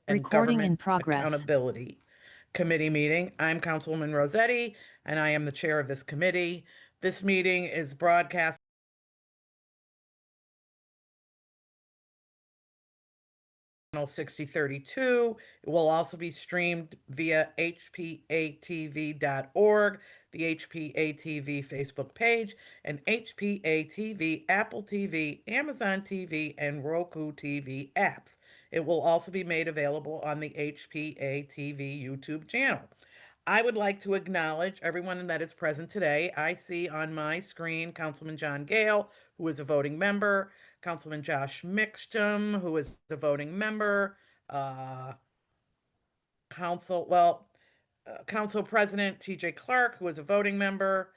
and Recording in Government progress. Accountability Committee meeting. I'm Councilwoman Rossetti, and I am the chair of this committee. This meeting is broadcast 6032. It will also be streamed via HPA-TV.org, the HPA-TV Facebook page, and HPA-TV, Apple TV, Amazon TV, and Roku TV apps. It will also be made available on the HPA-TV YouTube channel. I would like to acknowledge everyone that is present today. I see on my screen Councilman John Gale, who is a voting member, Councilman Josh Mixtum, who is a voting member, uh, Council, well, Council President TJ Clark, who is a voting member.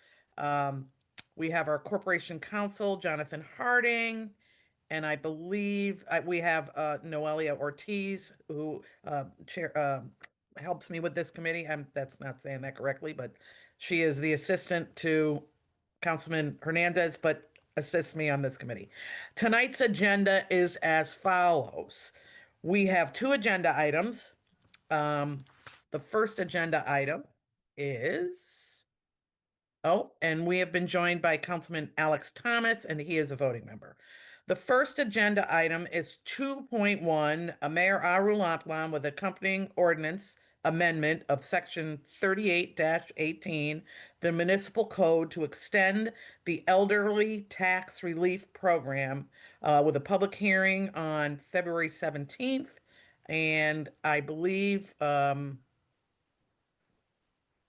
We have our Corporation Counsel, Jonathan Harding, and I believe we have Noelia Ortiz, who helps me with this committee. That's not saying that correctly, but she is the assistant to Councilman Hernandez, but assists me on this committee. Tonight's agenda is as follows. We have two agenda items. The first agenda item is, and we have been joined by Councilman Alex Thomas, and he is a voting member. The first agenda item is 2.1, a Mayor Arulamplam with accompanying ordinance amendment of Section 38-18, the municipal code to extend the elderly tax relief program with a public hearing on February 17th. And I believe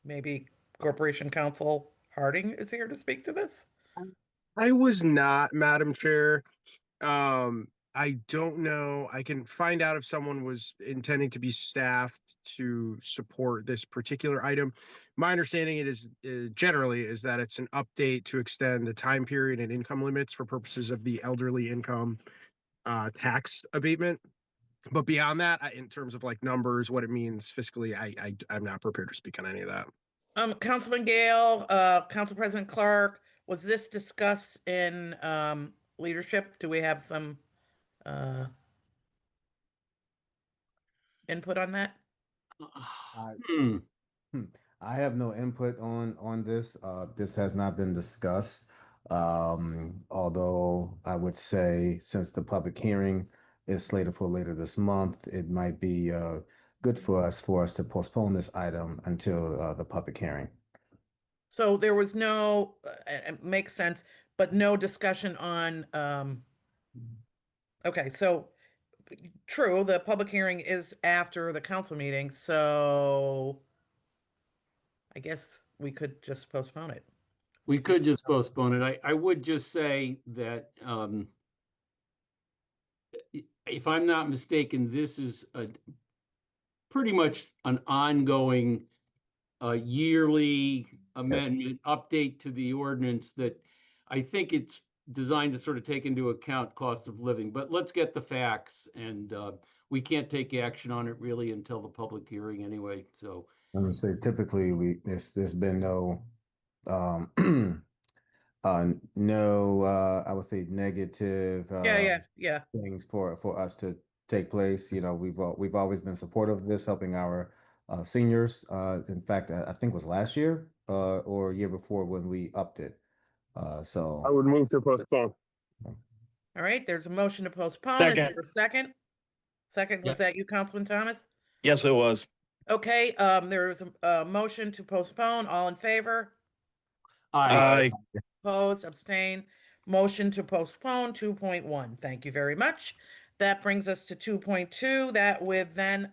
maybe Corporation Counsel Harding is here to speak to this. I was not, Madam Chair. I don't know. I can find out if someone was intending to be staffed to support this particular item. My understanding generally is that it's an update to extend the time period and income limits for purposes of the elderly income tax abatement. But beyond that, in terms of like numbers, what it means fiscally, I'm not prepared to speak on any of that. Councilman Gale, Council President Clark, was this discussed in leadership? Do we have some input on that? I, I have no input on this. This has not been discussed. Although I would say since the public hearing is slated for later this month, it might be good for us to postpone this item until the public hearing. So there was no, it makes sense, but no discussion on, okay, so true, the public hearing is after the council meeting, so I guess we could just postpone it. We could just postpone it. I would just say that if I'm not mistaken, this is pretty much an ongoing yearly amendment update to the ordinance that I think it's designed to sort of take into account cost of living. But let's get the facts, and we can't take action on it really until the public hearing anyway. So I'm gonna say typically there's been no I would say negative Yeah. things for us to take place. You know, we've always been supportive of this, helping our seniors. In fact, I think it was last year or year before when we upped it. So I would move to postpone. All right, there's a motion to postpone. Is there a second? Second, was that you, Councilman Thomas? Yes, it was. Okay, there is a motion to postpone. All in favor? Aye. Opposed, abstain. Motion to postpone 2.1. Thank you very much. That brings us to 2.2. That with then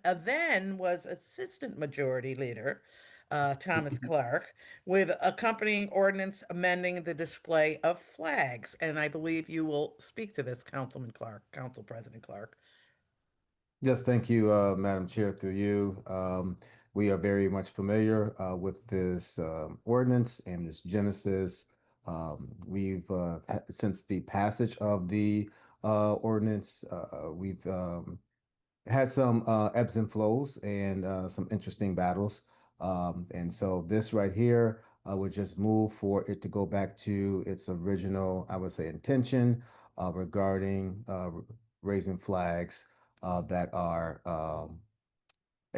was Assistant Majority Leader Thomas Clark with accompanying ordinance amending the display of flags. And I believe you will speak to this, Councilman Clark, Council President Clark. yes, thank you, Madam Chair, through you. We are very much familiar with this ordinance and this genesis. We've since the passage of the ordinance, we've had some ebbs and flows and some interesting battles. And so this right here would just move for it to go back to its original, I would say, intention regarding raising flags that are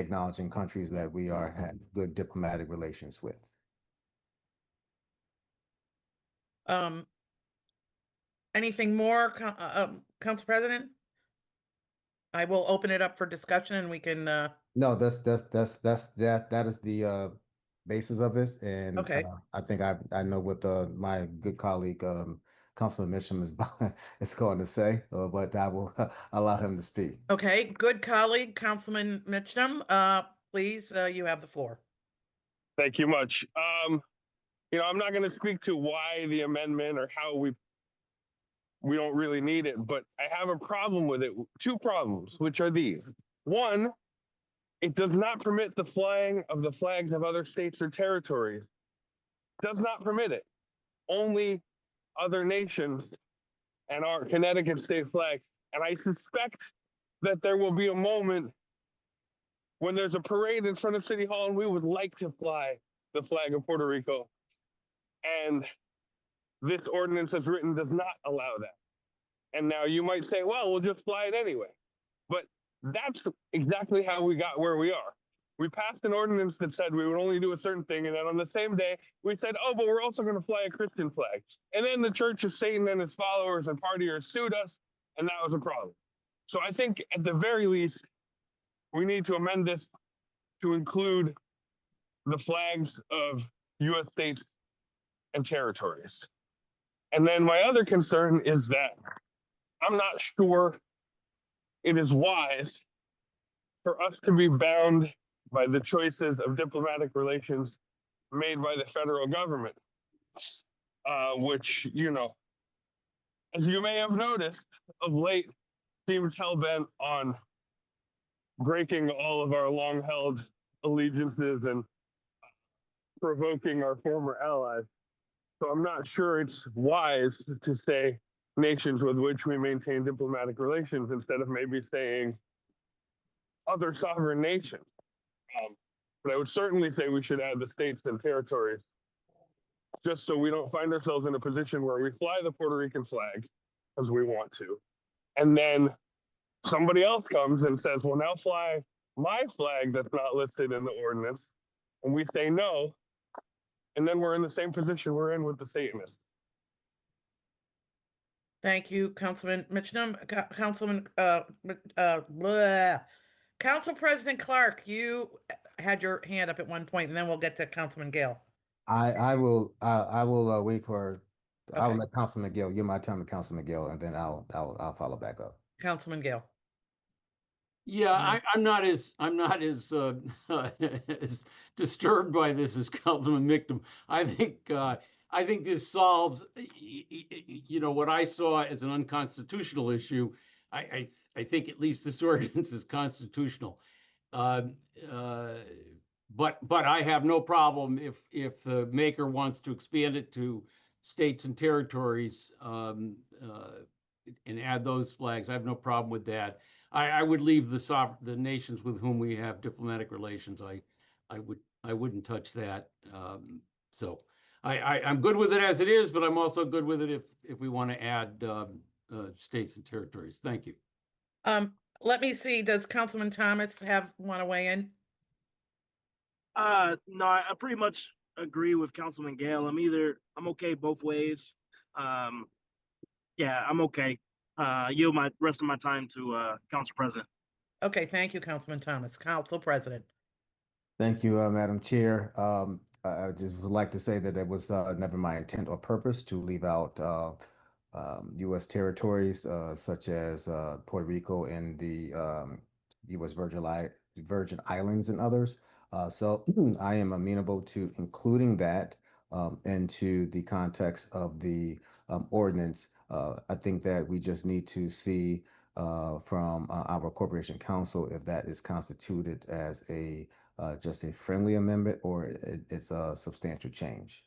acknowledging countries that we are have good diplomatic relations with. Anything more, Council President? I will open it up for discussion and we can, No, that is the basis of this, and okay. I think I know what my good colleague Councilman Mitchum is going to say, but I will allow him to speak. Okay, good colleague, Councilman Mitchum, please, you have the floor. Thank you much. I'm not going to speak to why the amendment or how we don't really need it, but I have a problem with it. Two problems, which are these. One, it does not permit the flying of the flags of other states or territories. Does not permit it. Only other nations and our Connecticut state flag. And I suspect that there will be a moment when there's a parade in front of City Hall and we would like to fly the flag of Puerto Rico. And this ordinance as written does not allow that. And now you might say, well, we'll just fly it anyway. But that's exactly how we got where we are. We passed an ordinance that said we would only do a certain thing. And then on the same day, we said, oh, but we're also going to fly a Christian flag. And then the Church of Satan and his followers and partiers sued us. And that was a problem. So I think at the very least, we need to amend this to include the flags of U.S. states and territories. And then my other concern is that I'm not sure it is wise for us to be bound by the choices of diplomatic relations made by the federal government, which, as you may have noticed of late, seems hell-bent on breaking all of our long-held allegiances and provoking our former allies. So I'm not sure it's wise to say nations with which we maintain diplomatic relations instead of maybe saying other sovereign nations. But I would certainly say we should add the states and territories, just so we don't find ourselves in a position where we fly the Puerto Rican flag as we want to, and then somebody else comes and says, well, now fly my flag that's not listed in the ordinance, and we say no, and then we're in the same position we're in with the Satanists. Thank you, Councilman Mitchum. Council President Clark, you had your hand up at one point, and then we'll get to Councilman Gale. I will wait for. I will Okay. let Councilman Gill. Give my time to Councilman Gill, and then I'll follow back up. Councilman Gale. Yeah, I'm not as as disturbed by this as Councilman Mictum. I think this solves, what I saw as an unconstitutional issue. I think at least this ordinance is constitutional. But I have no problem if the maker wants to expand it to states and territories and add those flags. I have no problem with that. I would leave the nations with whom we have diplomatic relations. I wouldn't touch that. So I'm good with it as it is, but I'm also good with it if we want to add states and territories. Thank you. Let me see. Does Councilman Thomas want to weigh in? No, I pretty much agree with Councilman Gale. I'm okay both ways. Yeah, I'm okay. Yield my rest of my time to Council President. Okay, thank you, Councilman Thomas. Council President. Thank you, Madam Chair. I just would like to say that it was never my intent or purpose to leave out U.S. territories such as Puerto Rico and the U.S. Virgin Islands and others. So I am amenable to including that into the context of the ordinance. I think that we just need to see from our Corporation Council if that is constituted as just a friendly amendment or it's a substantial change.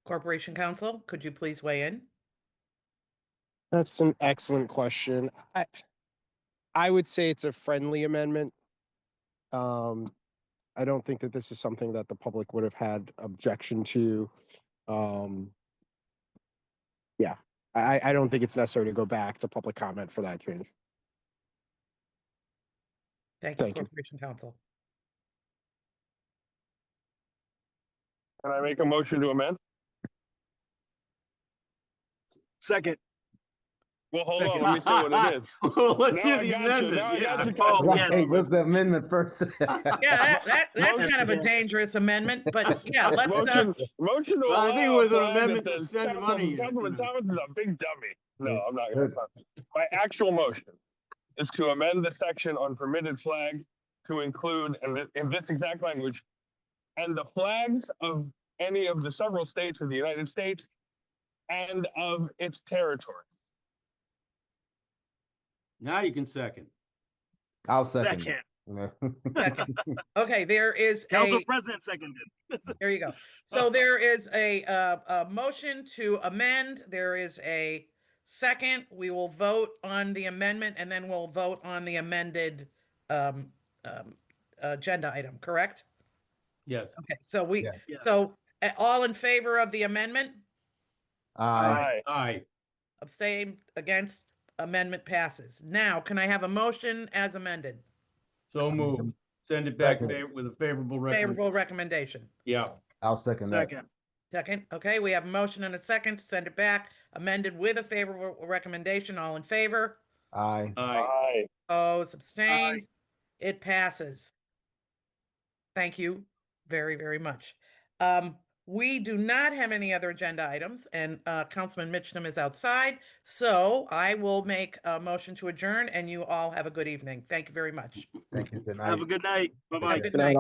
Corporation Counsel, could you please weigh in? That's an excellent question. I would say it's a friendly amendment. I don't think that this is something that the public would have had objection to. Yeah, I don't think it's necessary to go back to public comment for that change. Thank you, Thank you. Corporation Counsel. Can I make a motion to amend? Second. Well, hold on, Second. let me say what it is. Well, let's Now hear I the got you. amendment. Now I got you, Oh, Councilman. yes. Hey, what's the amendment first? Yeah, that's Motion- kind of a dangerous amendment, but yeah, let's, Motion to Well, I allow think it was a an flag amendment that to says send money. Councilman Thomas is a big dummy. No, Yeah. I'm not gonna. My actual motion is to amend the section on permitted flag to include, and in this exact language, and the flags of any of the several states of the United States and of its territory. Now you can second. I'll second. Second. second. Okay, there is Council a, President seconded. there you go. So there is a motion to amend. There is a second. We will vote on the amendment and then we'll vote on the amended um, agenda item, correct? Yes. Okay, so we, Yeah. Yes. so all in favor of the amendment? Aye. Aye. Abstain, against, amendment passes. Now, can I have a motion as amended? So moved. Send it back Second. with a favorable recommendation. Favorable recommendation. Yeah. I'll second that. Second. Second, okay, we have a motion and a second to send it back, amended with a favorable recommendation. All in favor? Aye. Aye. Aye. Opposed, abstained? It passes. Thank you very, very much. We do not have any other agenda items, and Councilman Mitchum is outside, so I will make a motion to adjourn, and you all have a good evening. Thank you very much. Thank you. Good night. Have a good night. Bye-bye. Have a good night.